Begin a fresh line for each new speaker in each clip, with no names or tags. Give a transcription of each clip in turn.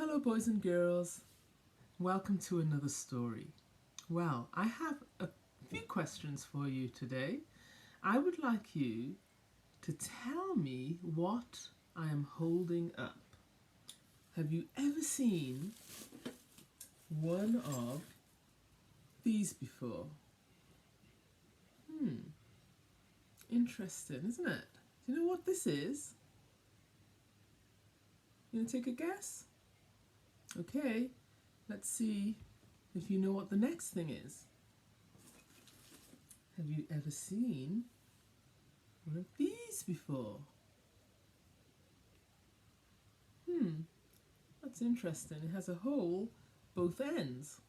Hello boys and girls, welcome to another story. Well, I have a few questions for you today. I would like you to tell me what I am holding up. Have you ever seen one of these before? Interesting, isn't it? Do you know what this is? You gonna take a guess? Okay, let's see if you know what the next thing is. Have you ever seen one of these before? That's interesting. It has a hole both ends.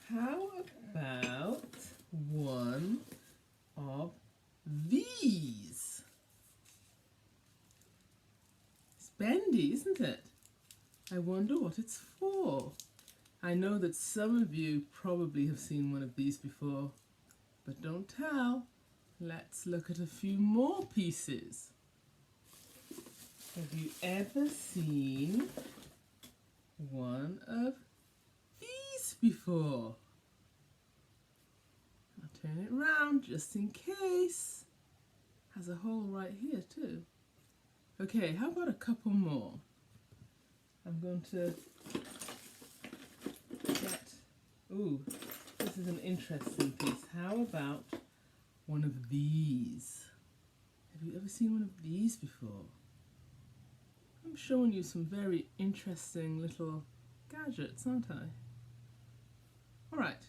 How about one of these? It's bendy, isn't it? I wonder what it's for. I know that some of you probably have seen one of these before, but don't tell. Let's look at a few more pieces. Have you ever seen one of these before? I'll turn it round just in case. Has a hole right here too. Okay, how about a couple more? I'm going to get, this is an interesting piece. How about one of these? Have you ever seen one of these before? I'm showing you some very interesting little gadgets, aren't I? Alright,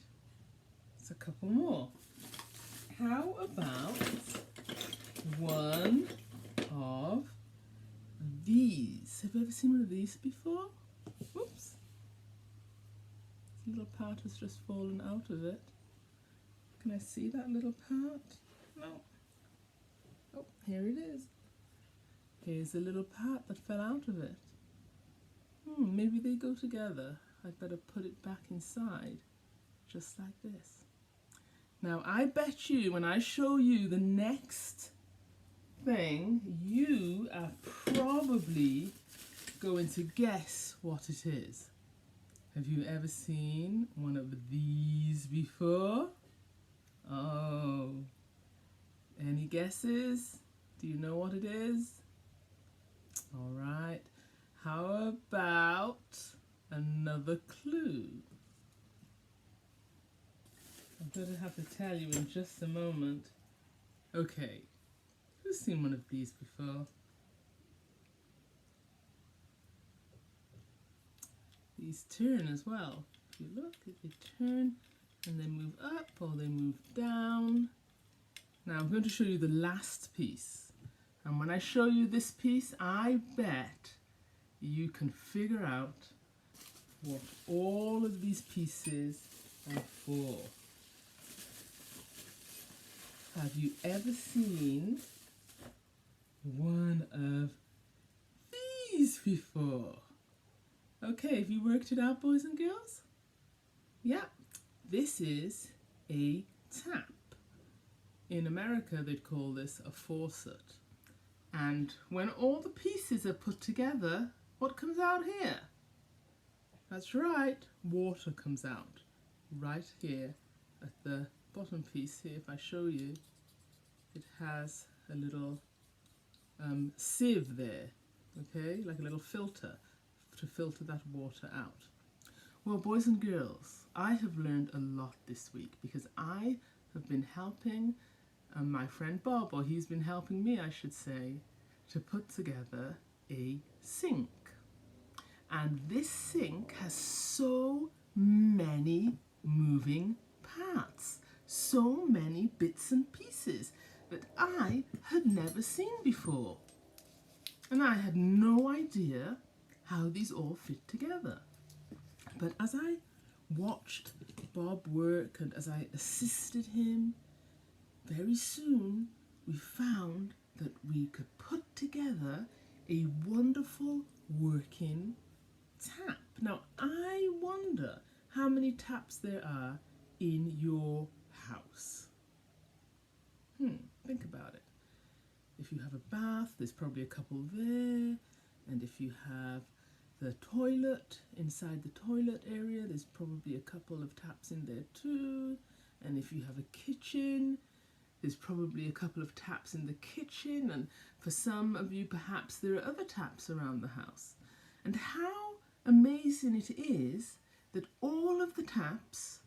it's a couple more. How about one of these? Have you ever seen one of these before? Whoops. This little part has just fallen out of it. Can I see that little part? No. Oh, here it is. Here's a little part that fell out of it. Maybe they go together. I'd better put it back inside, just like this. Now, I bet you when I show you the next thing, you are probably going to guess what it is. Have you ever seen one of these before? Oh, any guesses? Do you know what it is? All right, how about another clue? I'm going to have to tell you in just a moment. Okay, who's seen one of these before? These turn as well. If you look, they turn and they move up or they move down. Now I'm going to show you the last piece. And when I show you this piece, I bet you can figure out what all of these pieces are for. Have you ever seen one of these before? Okay, have you worked it out, boys and girls? Yeah, this is a tap. In America, they'd call this a faucet. And when all the pieces are put together, what comes out here? That's right, water comes out. Right here at the bottom piece here, if I show you, it has a little sieve there, okay, like a little filter to filter that water out. Well, boys and girls, I have learned a lot this week because I have been helping my friend Bob, or he's been helping me, I should say, to put together a sink. And this sink has so many moving parts, so many bits and pieces that I had never seen before. And I had no idea how these all fit together. But as I watched Bob work and as I assisted him, very soon we found that we could put together a wonderful working tap. Now I wonder how many taps there are in your house. Think about it. If you have a bath, there's probably a couple there, and if you have the toilet, inside the toilet area, there's probably a couple of taps in there too. And if you have a kitchen, there's probably a couple of taps in the kitchen. And for some of you, perhaps there are other taps around the house. And how amazing it is that all of the taps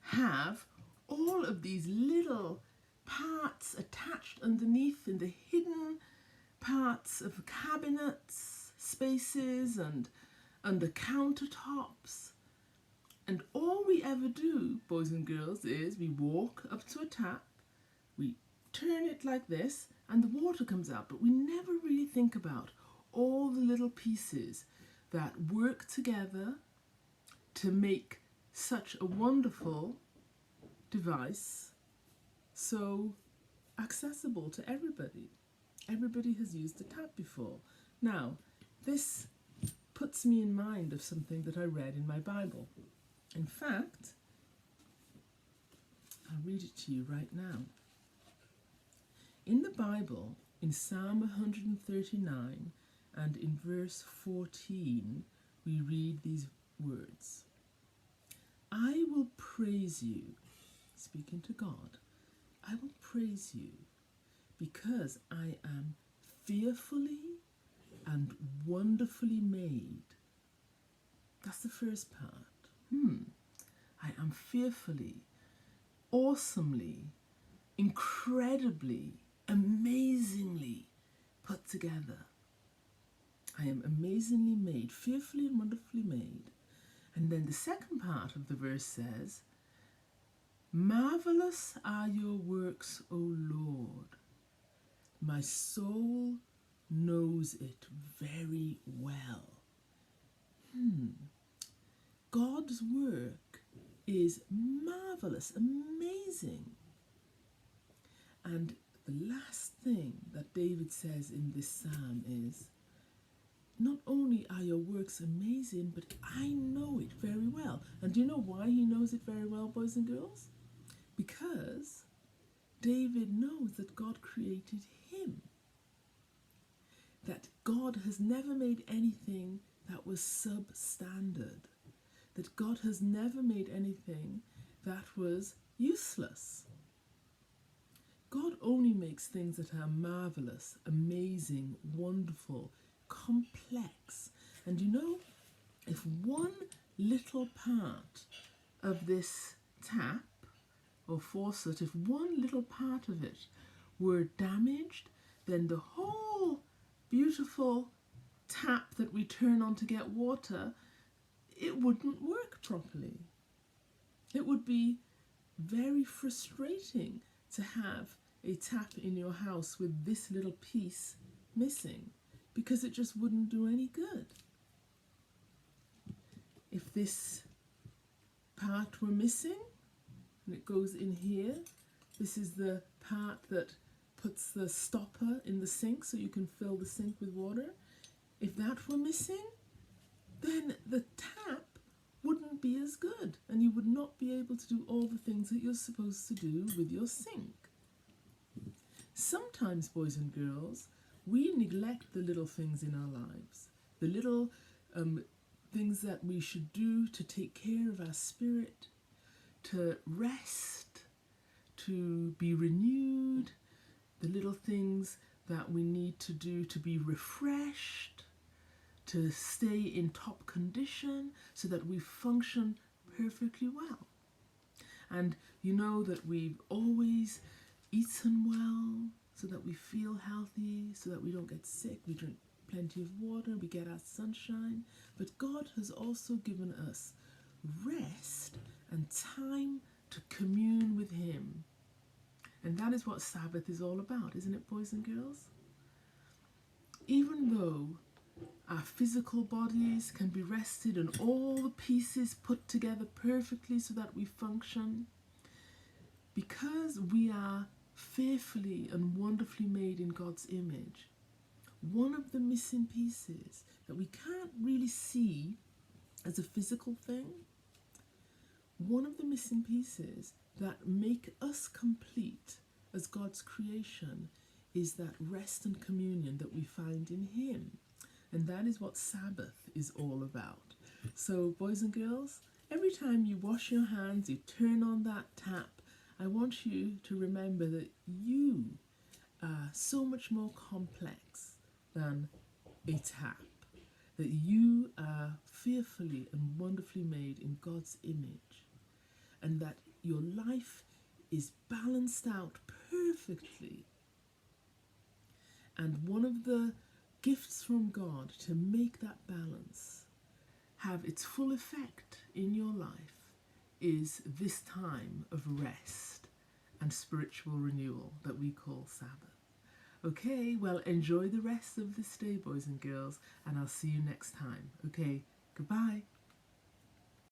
have all of these little parts attached underneath in the hidden parts of cabinets, spaces, and under countertops. And all we ever do, boys and girls, is we walk up to a tap, we turn it like this, and the water comes out. But we never really think about all the little pieces that work together to make such a wonderful device so accessible to everybody. Everybody has used a tap before. Now, this puts me in mind of something that I read in my Bible. In fact, I'll read it to you right now. In the Bible, in Psalm 139 and in verse 14, we read these words. I will praise you, speaking to God, I will praise you because I am fearfully and wonderfully made. That's the first part. I am fearfully, awesomely, incredibly, amazingly put together. I am amazingly made, fearfully and wonderfully made. And then the second part of the verse says, marvelous are your works, O Lord. My soul knows it very well. God's work is marvelous, amazing. And the last thing that David says in this psalm is, not only are your works amazing, but I know it very well. And do you know why he knows it very well, boys and girls? Because David knows that God created him. That God has never made anything that was substandard. That God has never made anything that was useless. God only makes things that are marvelous, amazing, wonderful, complex. And you know, if one little part of this tap or faucet, if one little part of it were damaged, then the whole beautiful tap that we turn on to get water, it wouldn't work properly. It would be very frustrating to have a tap in your house with this little piece missing, because it just wouldn't do any good. If this part were missing, and it goes in here, this is the part that puts the stopper in the sink so you can fill the sink with water. If that were missing, then the tap wouldn't be as good, and you would not be able to do all the things that you're supposed to do with your sink. Sometimes, boys and girls, we neglect the little things in our lives, the little things that we should do to take care of our spirit, to rest, to be renewed, the little things that we need to do to be refreshed, to stay in top condition so that we function perfectly well. And you know that we've always eaten well so that we feel healthy, so that we don't get sick, we drink plenty of water, we get our sunshine. But God has also given us rest and time to commune with Him. And that is what Sabbath is all about, isn't it, boys and girls? Even though our physical bodies can be rested and all the pieces put together perfectly so that we function, because we are fearfully and wonderfully made in God's image, one of the missing pieces that we can't really see as a physical thing, one of the missing pieces that make us complete as God's creation is that rest and communion that we find in Him. And that is what Sabbath is all about. So, boys and girls, every time you wash your hands, you turn on that tap, I want you to remember that you are so much more complex than a tap. That you are fearfully and wonderfully made in God's image. And that your life is balanced out perfectly. And one of the gifts from God to make that balance have its full effect in your life is this time of rest and spiritual renewal that we call Sabbath. Okay, well, enjoy the rest of this day, boys and girls, and I'll see you next time. Okay, goodbye.